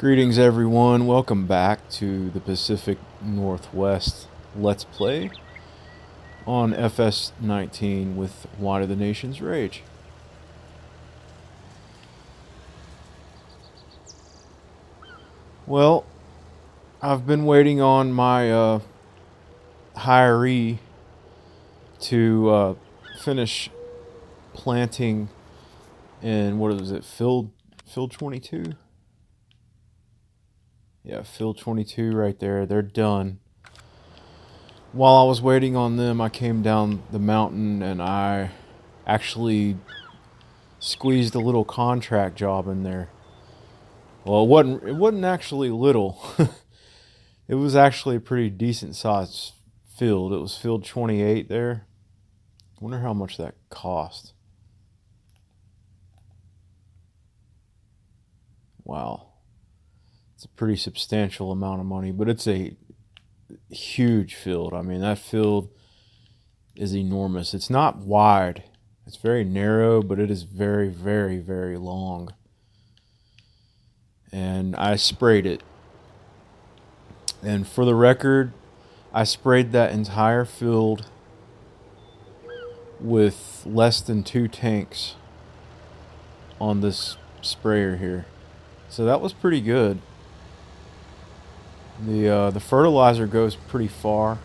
Greetings everyone, welcome back to the Pacific Northwest Let's Play on FS19 with Why Do the Nations Rage. Well, I've been waiting on my hiree to finish planting in, what is it, field 22? Yeah, field 22 right there. They're done. While I was waiting on them, I came down the mountain and I actually squeezed a little contract job in there. Well, it wasn't actually little. It was actually a pretty decent sized field. It was field 28 there. I wonder how much that cost. Wow. It's a pretty substantial amount of money, but it's a huge field. I mean, that field is enormous. It's not wide. It's very narrow, but it is very, very, very long. And I sprayed it. And for the record, I sprayed that entire field with less than 2 tanks on this sprayer here. So that was pretty good. The fertilizer goes pretty far,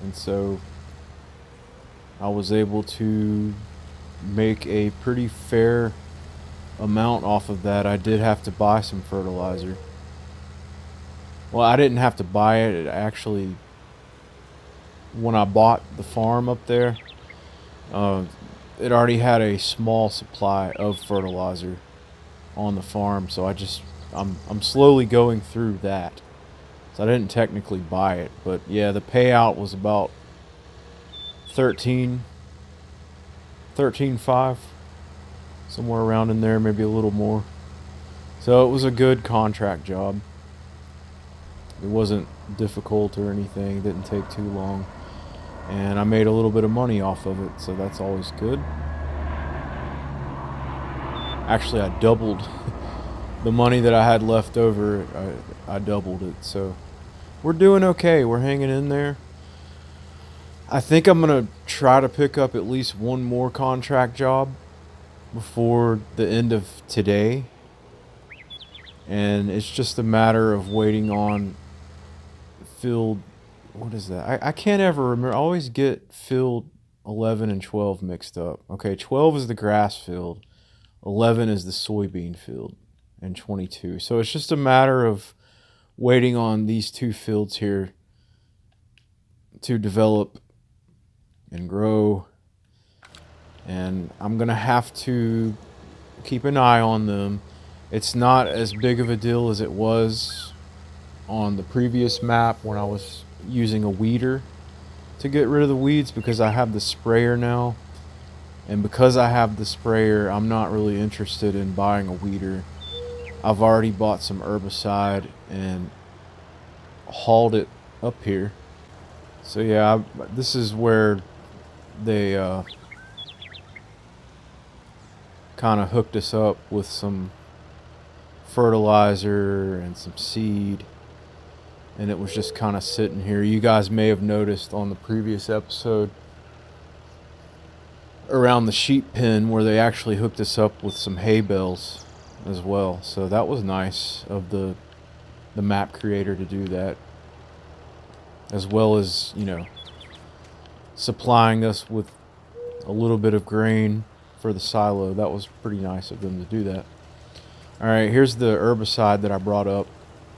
and so I was able to make a pretty fair amount off of that. I did have to buy some fertilizer. Well, I didn't have to buy it. It actually, when I bought the farm up there, it already had a small supply of fertilizer on the farm, so I'm slowly going through that. So I didn't technically buy it, but yeah, the payout was about 13.5, somewhere around in there, maybe a little more. So it was a good contract job. It wasn't difficult or anything. It didn't take too long, and I made a little bit of money off of it, so that's always good. Actually, I doubled the money that I had left over. I doubled it, so we're doing okay. We're hanging in there. I think I'm gonna try to pick up at least one more contract job before the end of today, and it's just a matter of waiting on field, what is that? I can't ever remember. I always get field 11 and 12 mixed up. Okay, 12 is the grass field, 11 is the soybean field, and 22. So it's just a matter of waiting on these two fields here to develop and grow, and I'm gonna have to keep an eye on them. It's not as big of a deal as it was on the previous map when I was using a weeder to get rid of the weeds, because I have the sprayer now. And because I have the sprayer, I'm not really interested in buying a weeder. I've already bought some herbicide and hauled it up here. So yeah, this is where they kind of hooked us up with some fertilizer and some seed. And it was just kind of sitting here. You guys may have noticed on the previous episode around the sheep pen where they actually hooked us up with some hay bales as well. So that was nice of the map creator to do that, as well as, you know, supplying us with a little bit of grain for the silo. That was pretty nice of them to do that. Alright, here's the herbicide that I brought up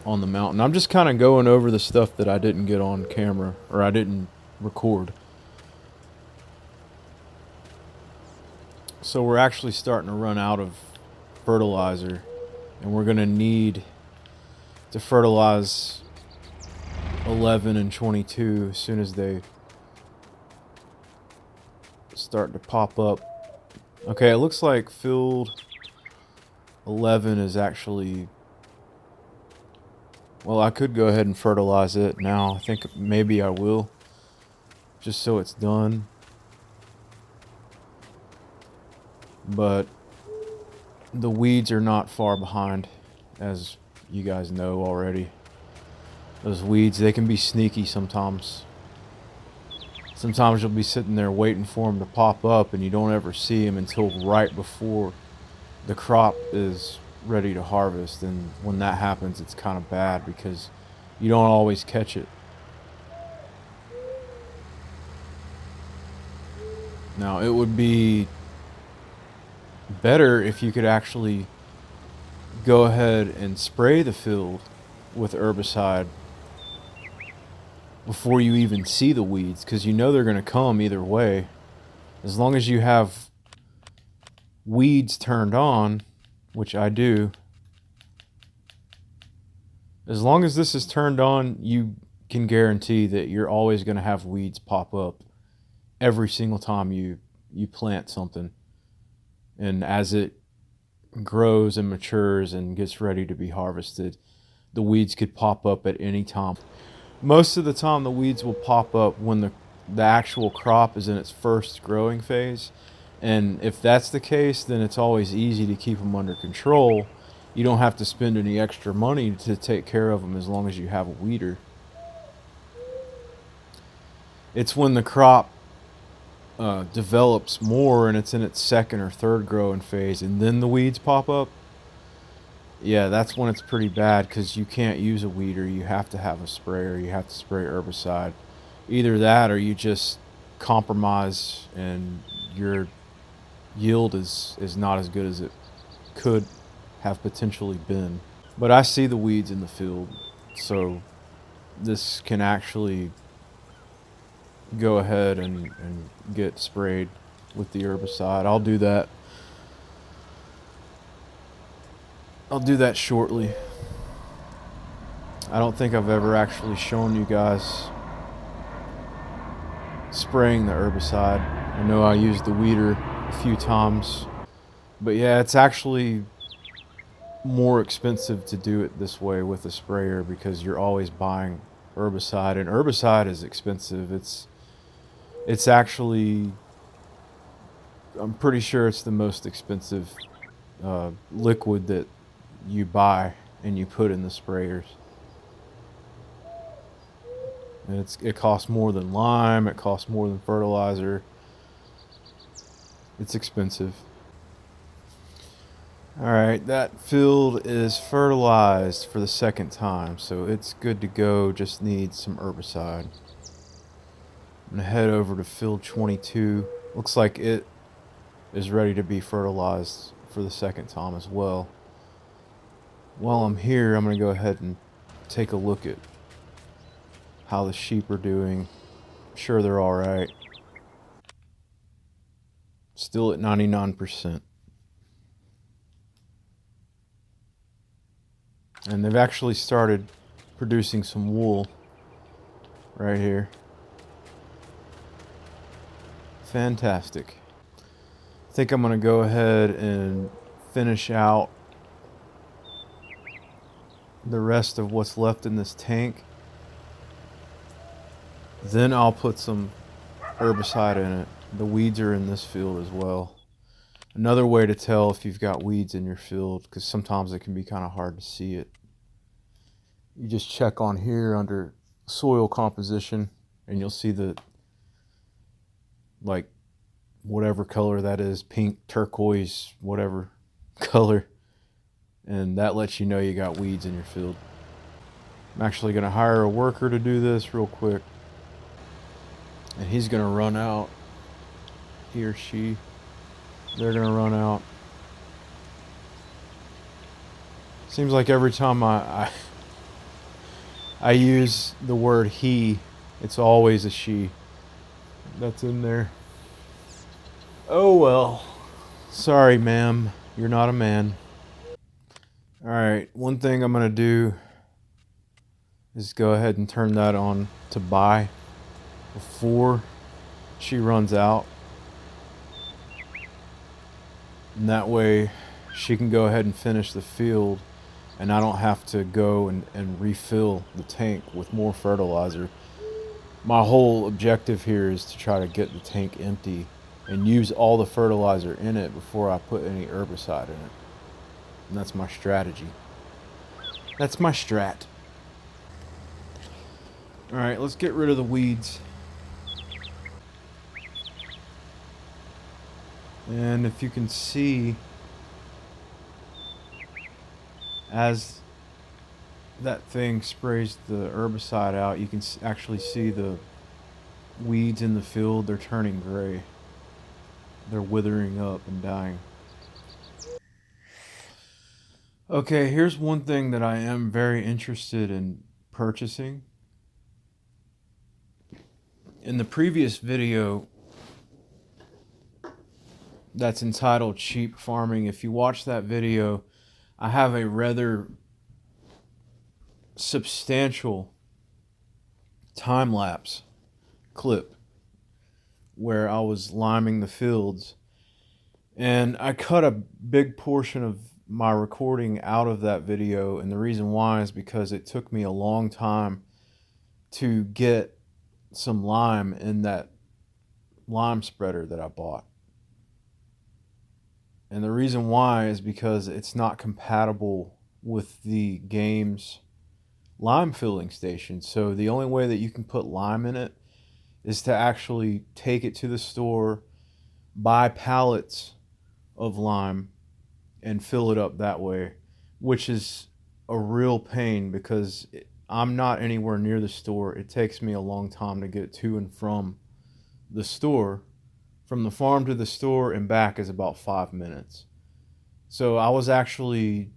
on the mountain. I'm just kind of going over the stuff that I didn't get on camera, or I didn't record. So we're actually starting to run out of fertilizer, and we're going to need to fertilize 11 and 22 as soon as they start to pop up. Okay, it looks like field 11 is actually... Well, I could go ahead and fertilize it now. I think maybe I will, just so it's done. But the weeds are not far behind, as you guys know already. Those weeds, they can be sneaky sometimes. Sometimes you'll be sitting there waiting for them to pop up and you don't ever see them until right before the crop is ready to harvest. And when that happens, it's kind of bad because you don't always catch it. Now, it would be better if you could actually go ahead and spray the field with herbicide before you even see the weeds, because you know they're going to come either way. As long as you have weeds turned on, which I do, as long as this is turned on, you can guarantee that you're always going to have weeds pop up every single time you plant something. And as it grows and matures and gets ready to be harvested, the weeds could pop up at any time. Most of the time the weeds will pop up when the actual crop is in its first growing phase. And if that's the case, then it's always easy to keep them under control. You don't have to spend any extra money to take care of them as long as you have a weeder. It's when the crop develops more and it's in its second or third growing phase and then the weeds pop up. Yeah, that's when it's pretty bad, because you can't use a weeder. You have to have a sprayer. You have to spray herbicide. Either that or you just compromise and your yield is not as good as it could have potentially been. But I see the weeds in the field, so this can actually go ahead and get sprayed with the herbicide. I'll do that. I'll do that shortly. I don't think I've ever actually shown you guys spraying the herbicide. I know I used the weeder a few times, but yeah, it's actually more expensive to do it this way with a sprayer because you're always buying herbicide, and herbicide is expensive. It's actually, I'm pretty sure it's the most expensive liquid that you buy and you put in the sprayers. And it costs more than lime, it costs more than fertilizer. It's expensive. Alright, that field is fertilized for the second time, so it's good to go, just needs some herbicide. I'm going to head over to field 22. Looks like it is ready to be fertilized for the second time as well. While I'm here, I'm going to go ahead and take a look at how the sheep are doing. I'm sure they're alright. Still at 99%. And they've actually started producing some wool right here. Fantastic. I think I'm going to go ahead and finish out the rest of what's left in this tank. Then I'll put some herbicide in it. The weeds are in this field as well. Another way to tell if you've got weeds in your field, because sometimes it can be kind of hard to see it. You just check on here under soil composition and you'll see the, like, whatever color that is, pink, turquoise, whatever color. And that lets you know you got weeds in your field. I'm actually going to hire a worker to do this real quick. And he's going to run out. He or she. They're going to run out. Seems like every time I use the word he, it's always a she that's in there. Oh well. Sorry, ma'am. You're not a man. Alright, one thing I'm going to do is go ahead and turn that on to buy before she runs out. And that way she can go ahead and finish the field and I don't have to go and refill the tank with more fertilizer. My whole objective here is to try to get the tank empty and use all the fertilizer in it before I put any herbicide in it. And that's my strategy. That's my strat. Alright, let's get rid of the weeds. And if you can see, as that thing sprays the herbicide out, you can actually see the weeds in the field. They're turning gray. They're withering up and dying. Okay, here's one thing that I am very interested in purchasing. In the previous video that's entitled Cheap Farming, if you watch that video, I have a rather substantial time-lapse clip where I was liming the fields, and I cut a big portion of my recording out of that video, and the reason why is because it took me a long time to get some lime in that lime spreader that I bought. And the reason why is because it's not compatible with the game's lime filling station. So the only way that you can put lime in it is to actually take it to the store, buy pallets of lime, and fill it up that way, which is a real pain because I'm not anywhere near the store. It takes me a long time to get to and from the store. From the farm to the store and back is about 5 minutes. So I was actually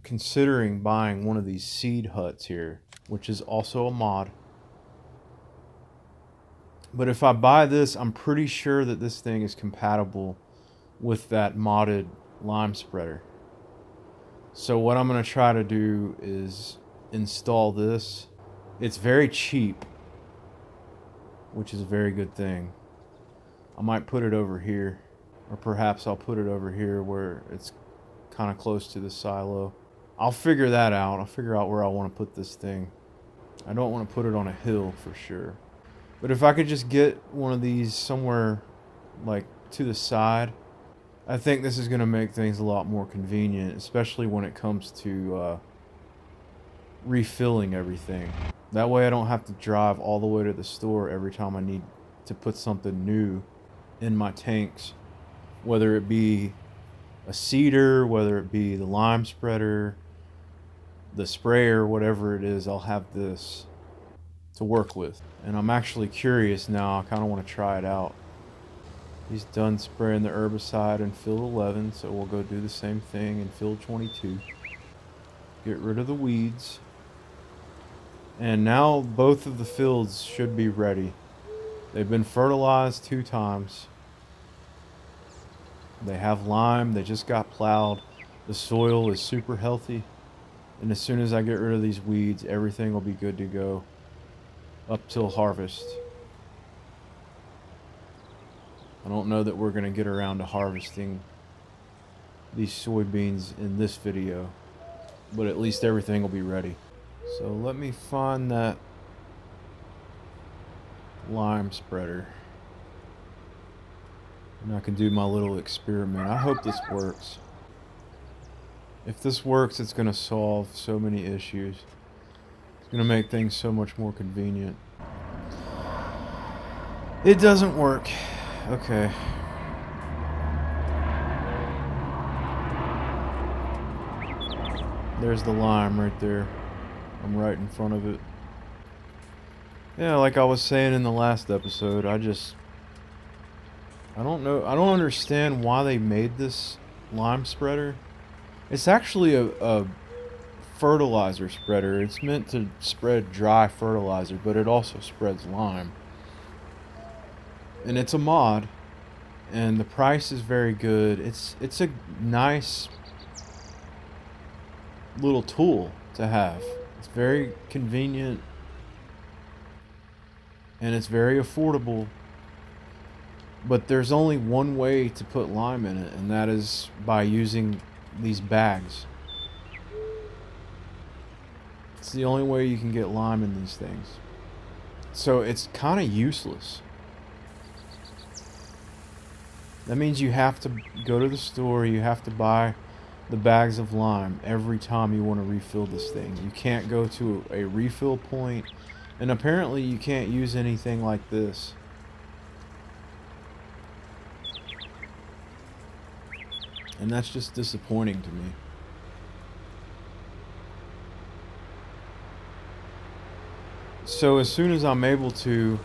considering buying one of these seed huts here, which is also a mod. But if I buy this, I'm pretty sure that this thing is compatible with that modded lime spreader. So what I'm going to try to do is install this. It's very cheap, which is a very good thing. I might put it over here, or perhaps I'll put it over here where it's kind of close to the silo. I'll figure that out. I'll figure out where I want to put this thing. I don't want to put it on a hill for sure. But if I could just get one of these somewhere like to the side, I think this is going to make things a lot more convenient, especially when it comes to refilling everything. That way I don't have to drive all the way to the store every time I need to put something new in my tanks, whether it be a seeder, whether it be the lime spreader, the sprayer, whatever it is. I'll have this to work with. And I'm actually curious now. I kind of want to try it out. He's done spraying the herbicide in field 11, so we'll go do the same thing in field 22. Get rid of the weeds. And now both of the fields should be ready. They've been fertilized 2 times. They have lime. They just got plowed. The soil is super healthy. And as soon as I get rid of these weeds, everything will be good to go up till harvest. I don't know that we're going to get around to harvesting these soybeans in this video, but at least everything will be ready. So let me find that lime spreader, and I can do my little experiment. I hope this works. If this works, it's going to solve so many issues. It's going to make things so much more convenient. It doesn't work. Okay. There's the lime right there. I'm right in front of it. Yeah, like I was saying in the last episode, I don't know. I don't understand why they made this lime spreader. It's actually a fertilizer spreader. It's meant to spread dry fertilizer, but it also spreads lime. And it's a mod, and the price is very good. It's a nice little tool to have. It's very convenient, and it's very affordable. But there's only one way to put lime in it, and that is by using these bags. It's the only way you can get lime in these things. So it's kind of useless. That means you have to go to the store, you have to buy the bags of lime every time you want to refill this thing. You can't go to a refill point, and apparently you can't use anything like this. And that's just disappointing to me. So as soon as I'm able to,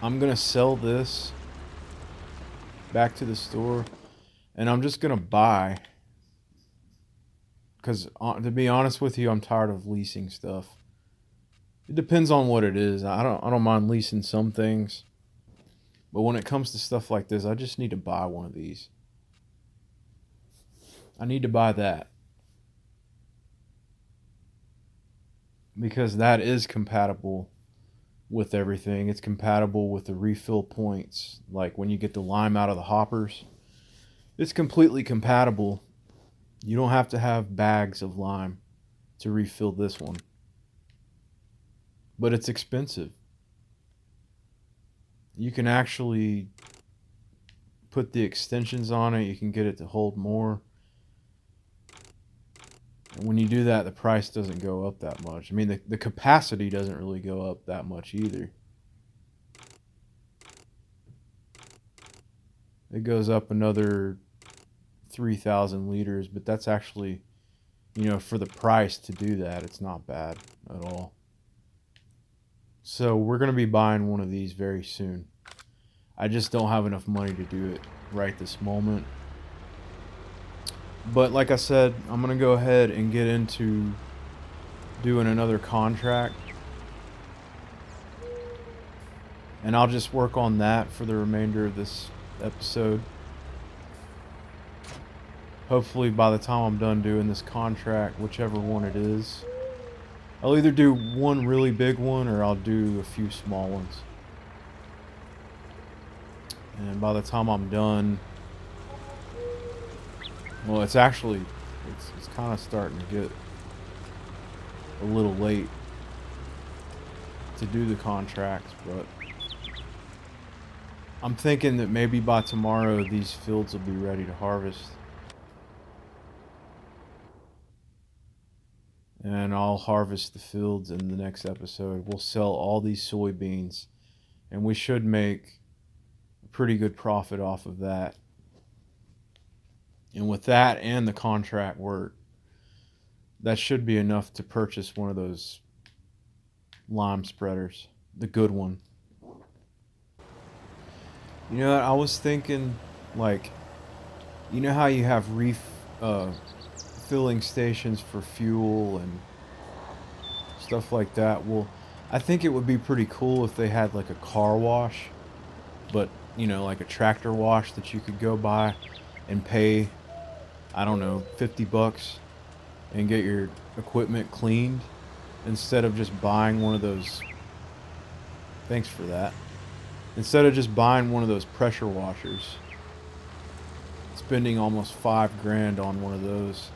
I'm gonna sell this back to the store, and I'm just gonna buy, because to be honest with you, I'm tired of leasing stuff. It depends on what it is. I don't mind leasing some things, but when it comes to stuff like this, I just need to buy one of these. I need to buy that because that is compatible with everything. It's compatible with the refill points. Like when you get the lime out of the hoppers, it's completely compatible. You don't have to have bags of lime to refill this one. But it's expensive. You can actually put the extensions on it. You can get it to hold more. And when you do that, the price doesn't go up that much. I mean, the capacity doesn't really go up that much either. It goes up another 3,000 liters, but that's actually, for the price to do that, it's not bad at all. So we're going to be buying one of these very soon. I just don't have enough money to do it right this moment. But like I said, I'm going to go ahead and get into doing another contract. And I'll just work on that for the remainder of this episode. Hopefully by the time I'm done doing this contract, whichever one it is, I'll either do one really big one or I'll do a few small ones. And by the time I'm done, well, it's actually, it's kind of starting to get a little late to do the contracts, but I'm thinking that maybe by tomorrow these fields will be ready to harvest. And I'll harvest the fields in the next episode. We'll sell all these soybeans, and we should make a pretty good profit off of that. And with that and the contract work, that should be enough to purchase one of those lime spreaders, the good one. You know what, I was thinking, like, you know how you have filling stations for fuel and stuff like that? Well, I think it would be pretty cool if they had like a car wash, but like a tractor wash that you could go buy and pay, I don't know, $50 and get your equipment cleaned instead of just buying one of those. Thanks for that. Instead of just buying one of those pressure washers, spending almost $5,000 on one of those.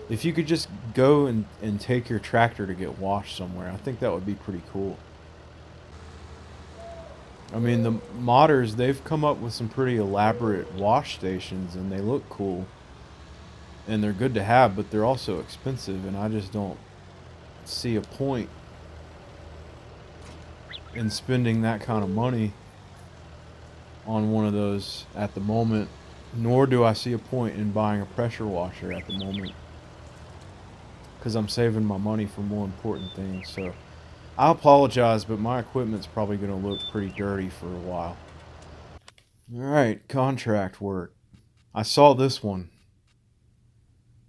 If you could just go and take your tractor to get washed somewhere, I think that would be pretty cool. I mean, the modders, they've come up with some pretty elaborate wash stations, and they look cool. And they're good to have, but they're also expensive, and I just don't see a point in spending that kind of money on one of those at the moment. Nor do I see a point in buying a pressure washer at the moment, because I'm saving my money for more important things. So I apologize, but my equipment's probably going to look pretty dirty for a while. Alright, contract work. I saw this one.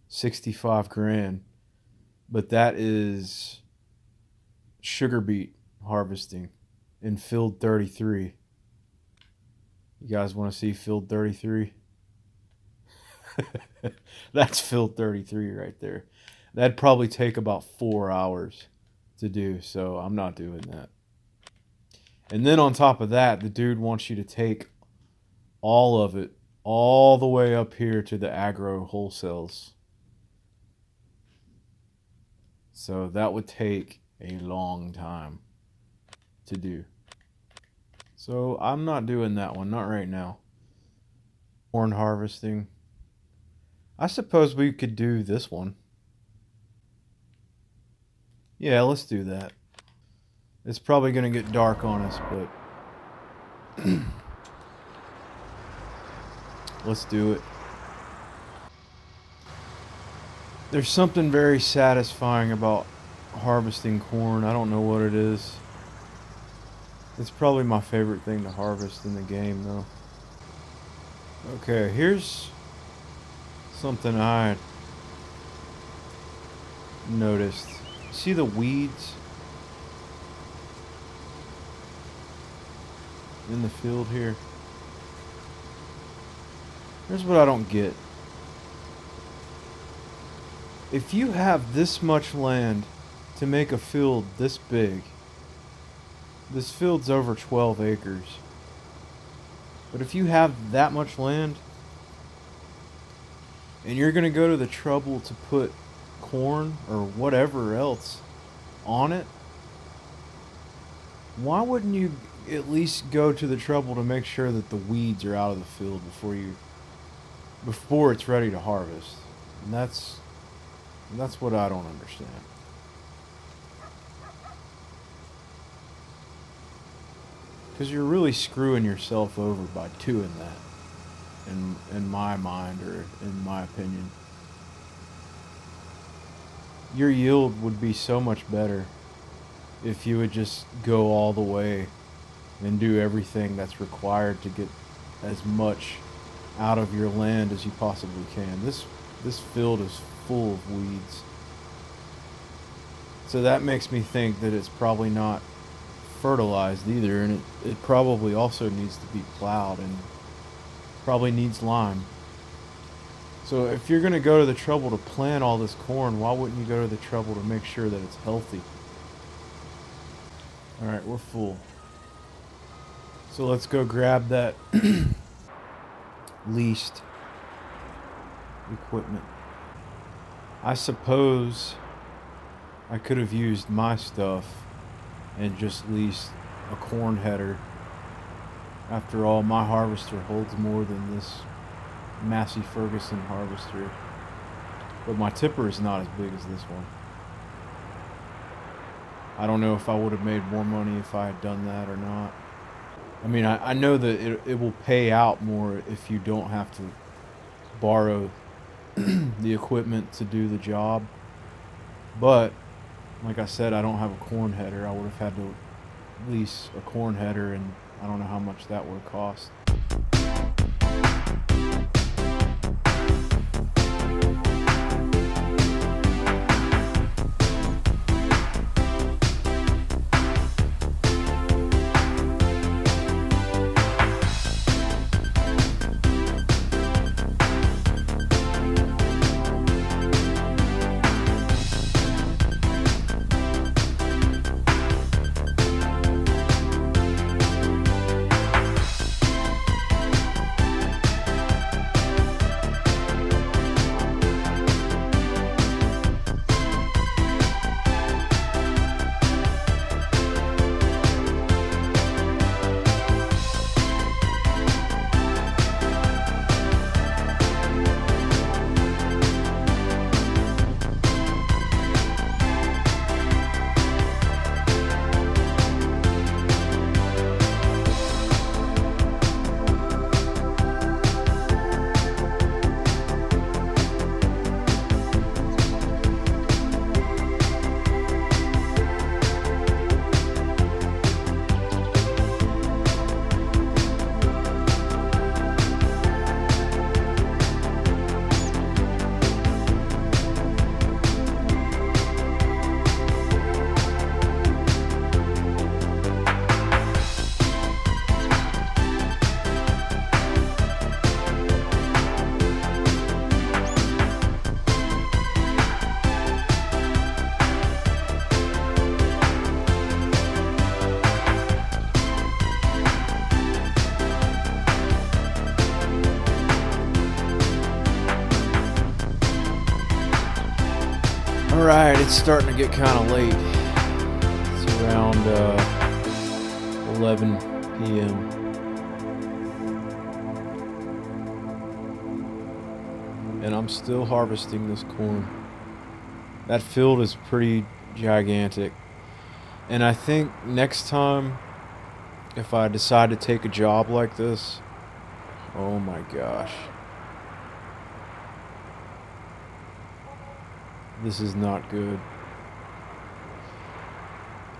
65,000. But that is sugar beet harvesting in field 33. You guys want to see field 33? That's field 33 right there. That'd probably take about 4 hours to do, so I'm not doing that. And then on top of that, the dude wants you to take all of it all the way up here to the agro wholesales. So that would take a long time to do. So I'm not doing that one, not right now. Corn harvesting. I suppose we could do this one. Yeah, let's do that. It's probably going to get dark on us, but let's do it. There's something very satisfying about harvesting corn. I don't know what it is. It's probably my favorite thing to harvest in the game, though. Okay, here's something I noticed. See the weeds in the field here? Here's what I don't get. If you have this much land to make a field this big, this field's over 12 acres. But if you have that much land and you're going to go to the trouble to put corn or whatever else on it, why wouldn't you at least go to the trouble to make sure that the weeds are out of the field before it's ready to harvest? And that's what I don't understand. Because you're really screwing yourself over by doing that, in my mind, or in my opinion. Your yield would be so much better if you would just go all the way and do everything that's required to get as much out of your land as you possibly can. This field is full of weeds. So that makes me think that it's probably not fertilized either, and it probably also needs to be plowed and probably needs lime. So if you're going to go to the trouble to plant all this corn, why wouldn't you go to the trouble to make sure that it's healthy? Alright, we're full. So let's go grab that leased equipment. I suppose I could have used my stuff and just leased a corn header. After all, my harvester holds more than this Massey Ferguson harvester. But my tipper is not as big as this one. I don't know if I would have made more money if I had done that or not. I mean, I know that it will pay out more if you don't have to borrow the equipment to do the job. But like I said, I don't have a corn header. I would have had to lease a corn header, and I don't know how much that would have cost. Alright, it's starting to get kind of late. It's around 11 p.m. and I'm still harvesting this corn. That field is pretty gigantic. And I think next time, if I decide to take a job like this, oh my gosh. This is not good.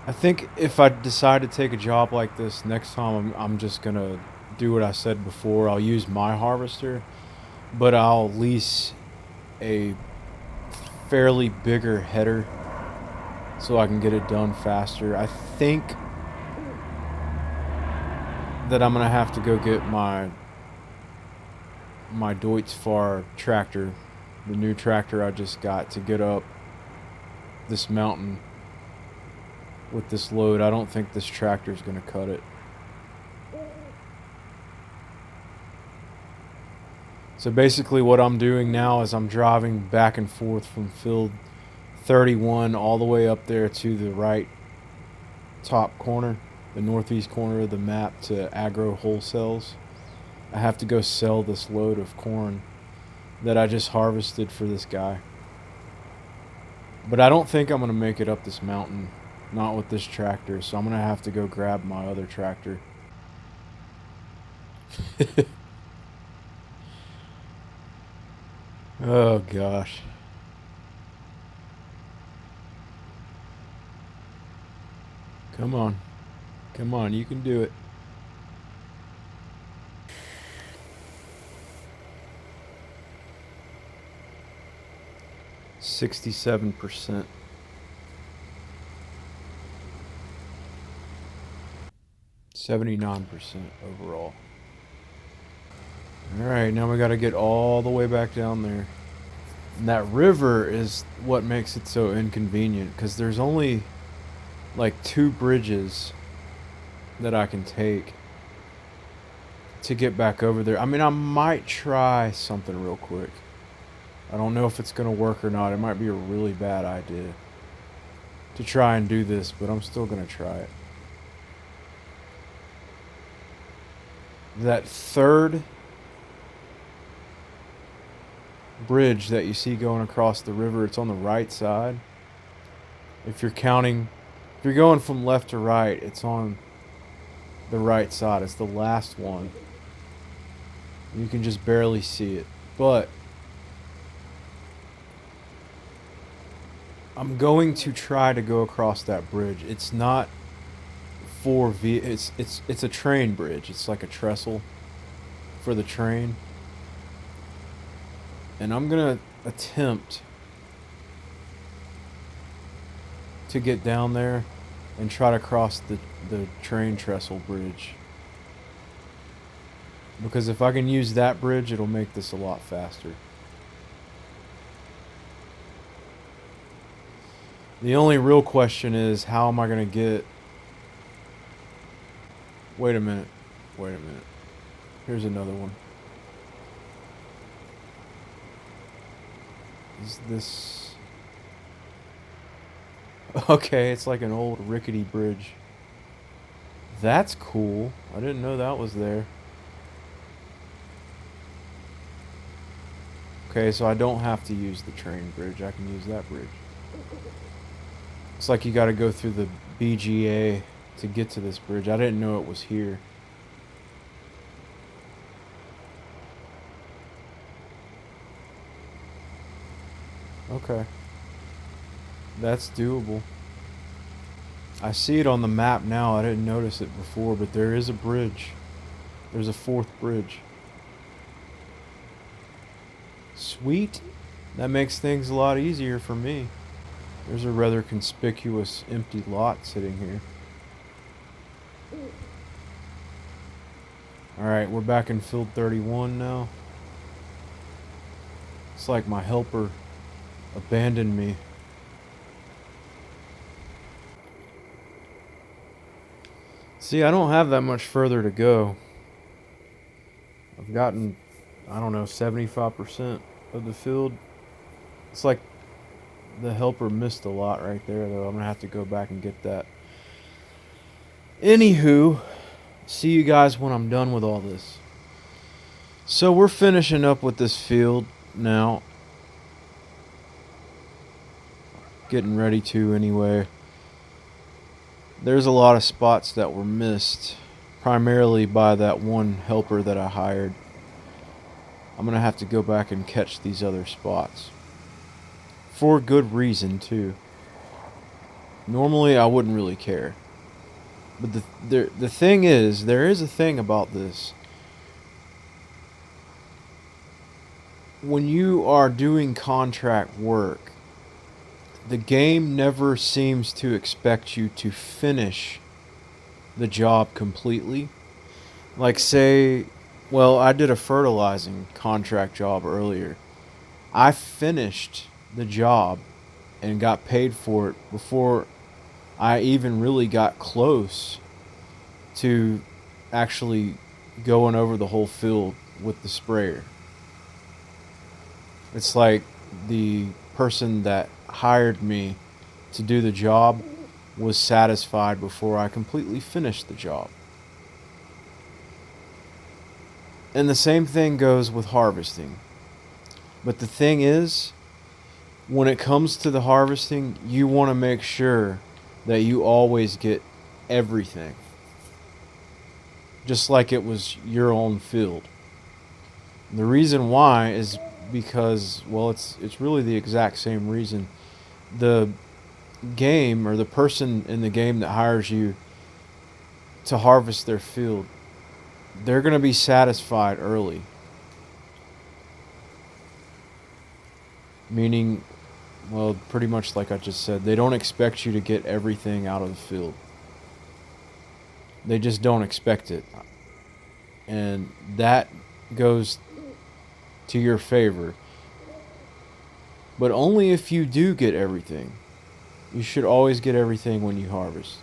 I think if I decide to take a job like this next time, I'm just gonna do what I said before. I'll use my harvester, but I'll lease a fairly bigger header so I can get it done faster. I think that I'm gonna have to go get my Deutz-Fahr tractor, the new tractor I just got, to get up this mountain with this load. I don't think this tractor is gonna cut it. So basically what I'm doing now is I'm driving back and forth from field 31 all the way up there to the right top corner, the northeast corner of the map, to Agro Wholesales. I have to go sell this load of corn that I just harvested for this guy. But I don't think I'm going to make it up this mountain, not with this tractor, so I'm going to have to go grab my other tractor. Oh gosh. Come on. Come on, you can do it. %. 79% overall. Alright, now we gotta get all the way back down there. And that river is what makes it so inconvenient, because there's only like 2 bridges that I can take to get back over there. I mean, I might try something real quick. I don't know if it's gonna work or not. It might be a really bad idea to try and do this, but I'm still gonna try it. That third bridge that you see going across the river, it's on the right side. If you're going from left to right, it's on the right side. It's the last one. You can just barely see it. But I'm going to try to go across that bridge. It's not it's a train bridge. It's like a trestle for the train. And I'm gonna attempt to get down there and try to cross the train trestle bridge. Because if I can use that bridge, it'll make this a lot faster. The only real question is, how am I gonna get... Wait a minute. Here's another one. Is this... Okay, it's like an old rickety bridge. That's cool. I didn't know that was there. Okay, so I don't have to use the train bridge. I can use that bridge. It's like you gotta go through the BGA to get to this bridge. I didn't know it was here. Okay. That's doable. I see it on the map now. I didn't notice it before, but there is a bridge. There's a 4th bridge. Sweet. That makes things a lot easier for me. There's a rather conspicuous empty lot sitting here. Alright, we're back in field 31 now. It's like my helper abandoned me. See, I don't have that much further to go. I've gotten, I don't know, 75% of the field. It's like the helper missed a lot right there, though. I'm going to have to go back and get that. Anywho, see you guys when I'm done with all this. So we're finishing up with this field. now. Getting ready to anyway. There's a lot of spots that were missed, primarily by that one helper that I hired. I'm gonna have to go back and catch these other spots. For good reason, too. Normally, I wouldn't really care. But the thing is, there is a thing about this. When you are doing contract work, the game never seems to expect you to finish the job completely. Like, say, well, I did a fertilizing contract job earlier. I finished the job and got paid for it before I even really got close to actually going over the whole field with the sprayer. It's like the person that hired me to do the job was satisfied before I completely finished the job. And the same thing goes with harvesting. But the thing is, when it comes to the harvesting, you want to make sure that you always get everything. Just like it was your own field. And the reason why is because, well, it's really the exact same reason. The game, or the person in the game that hires you to harvest their field, they're going to be satisfied early. Meaning, well, pretty much like I just said, they don't expect you to get everything out of the field. They just don't expect it. And that goes to your favor. But only if you do get everything. You should always get everything when you harvest.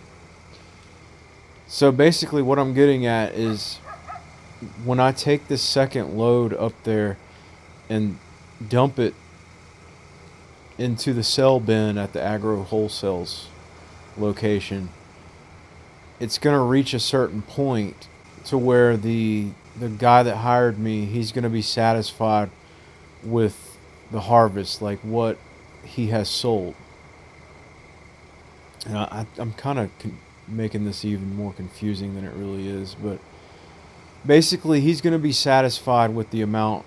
So basically what I'm getting at is, when I take this second load up there and dump it into the sell bin at the Agro Wholesales location, it's going to reach a certain point to where the guy that hired me, he's going to be satisfied with the harvest, like what he has sold. And I'm kind of making this even more confusing than it really is, but basically he's going to be satisfied with the amount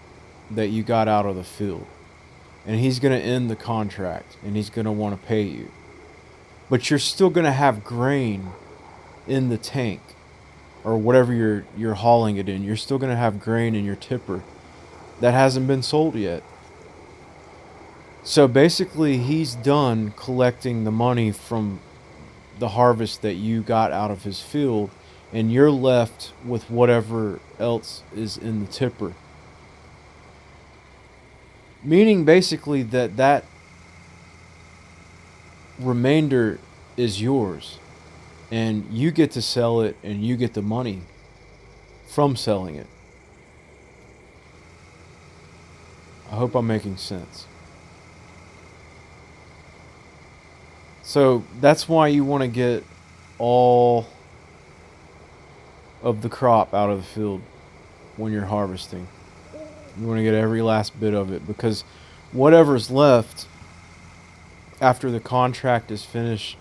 that you got out of the field. And he's going to end the contract, and he's going to want to pay you. But you're still going to have grain in the tank, or whatever you're hauling it in. You're still going to have grain in your tipper that hasn't been sold yet. So basically, he's done collecting the money from the harvest that you got out of his field, and you're left with whatever else is in the tipper. Meaning basically that remainder is yours, and you get to sell it, and you get the money from selling it. I hope I'm making sense. So that's why you want to get all of the crop out of the field when you're harvesting. You want to get every last bit of it, because whatever's left after the contract is finished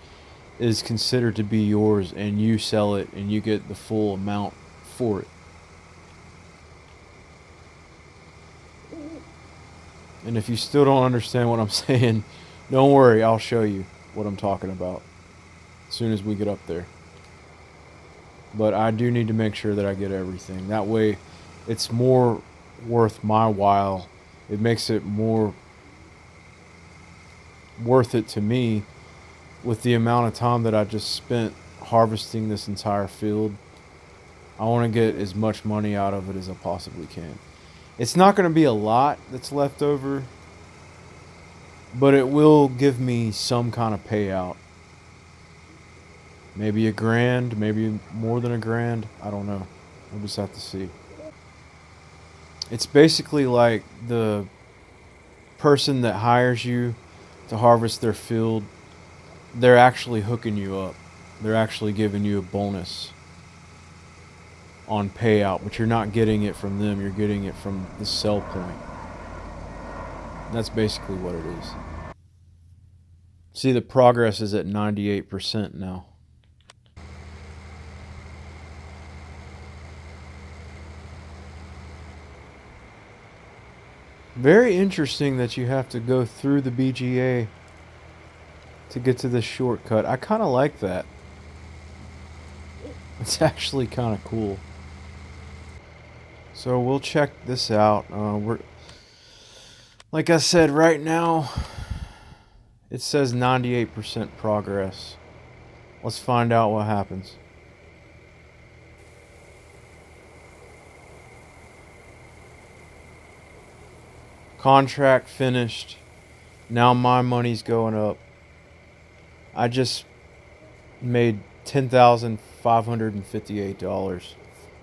is considered to be yours, and you sell it and you get the full amount for it. And if you still don't understand what I'm saying, don't worry, I'll show you what I'm talking about as soon as we get up there. But I do need to make sure that I get everything. That way it's more worth my while. It makes it more worth it to me with the amount of time that I just spent harvesting this entire field. I want to get as much money out of it as I possibly can. It's not going to be a lot that's left over, but it will give me some kind of payout. Maybe $1,000, maybe more than $1,000. I don't know. We'll just have to see. It's basically like the person that hires you to harvest their field, they're actually hooking you up. They're actually giving you a bonus on payout, but you're not getting it from them. You're getting it from the sell point. That's basically what it is. See, the progress is at 98% now. Very interesting that you have to go through the BGA to get to this shortcut. I kind of like that. It's actually kind of cool. So we'll check this out. We're, like I said, right now it says 98% progress. Let's find out what happens. Contract finished. Now my money's going up. I just made $10,558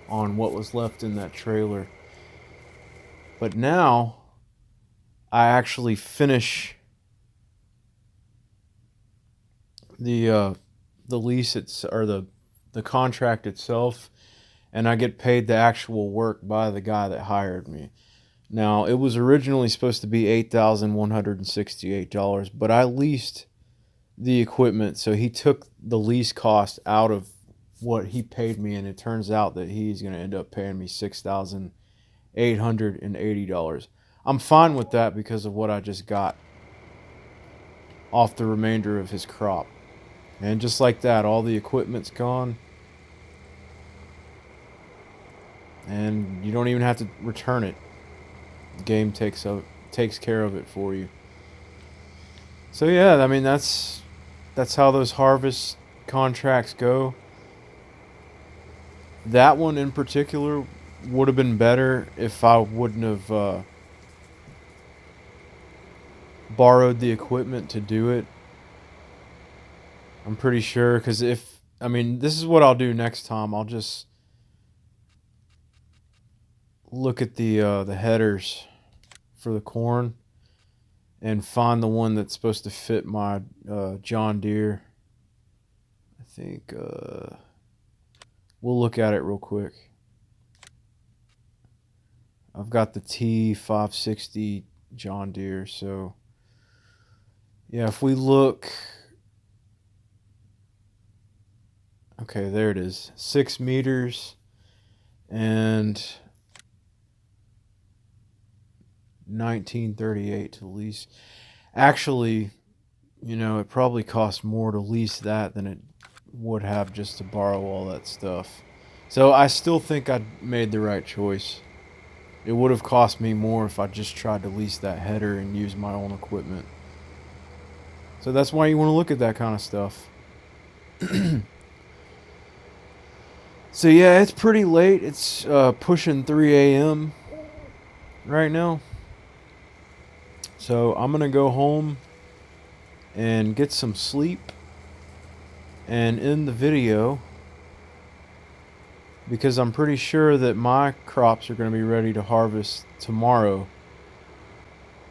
on what was left in that trailer. But now I actually finish the lease or the contract itself, and I get paid the actual work by the guy that hired me. Now, it was originally supposed to be $8,168, but I leased the equipment, so he took the lease cost out of what he paid me, and it turns out that he's going to end up paying me $6,880. I'm fine with that because of what I just got off the remainder of his crop. And just like that, all the equipment's gone. And you don't even have to return it. The game takes care of it for you. So yeah, I mean that's how those harvest contracts go. That one in particular would have been better if I wouldn't have borrowed the equipment to do it. I'm pretty sure, because this is what I'll do next time. I'll just look at the headers for the corn and find the one that's supposed to fit my John Deere. I think we'll look at it real quick. I've got the T560 John Deere, so yeah, if we look, okay, there it is, 6 meters and 1938 to lease. Actually, it probably costs more to lease that than it would have just to borrow all that stuff. So I still think I made the right choice. It would have cost me more if I just tried to lease that header and use my own equipment. So that's why you want to look at that kind of stuff. So yeah, it's pretty late. It's pushing 3 a.m. right now. So I'm going to go home and get some sleep and end the video, because I'm pretty sure that my crops are going to be ready to harvest tomorrow.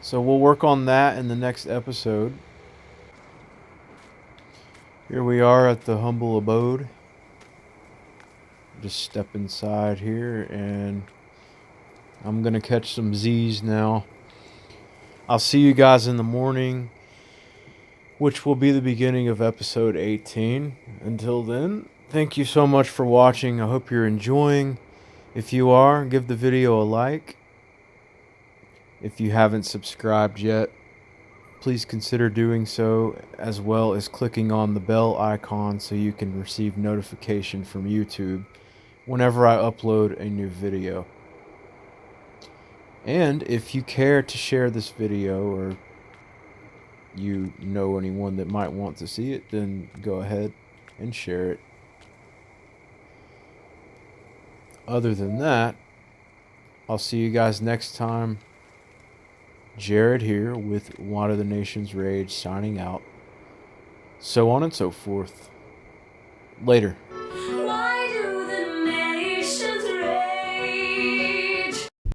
So we'll work on that in the next episode. Here we are at the humble abode. Just step inside here, and I'm going to catch some Z's now. I'll see you guys in the morning, which will be the beginning of episode 18. Until then, thank you so much for watching. I hope you're enjoying. If you are, give the video a like. If you haven't subscribed yet, please consider doing so, as well as clicking on the bell icon so you can receive notification from YouTube whenever I upload a new video. And if you care to share this video, or you know anyone that might want to see it, then go ahead and share it. Other than that, I'll see you guys next time. Jared here with Water the Nation's Rage signing out. So on and so forth. Later.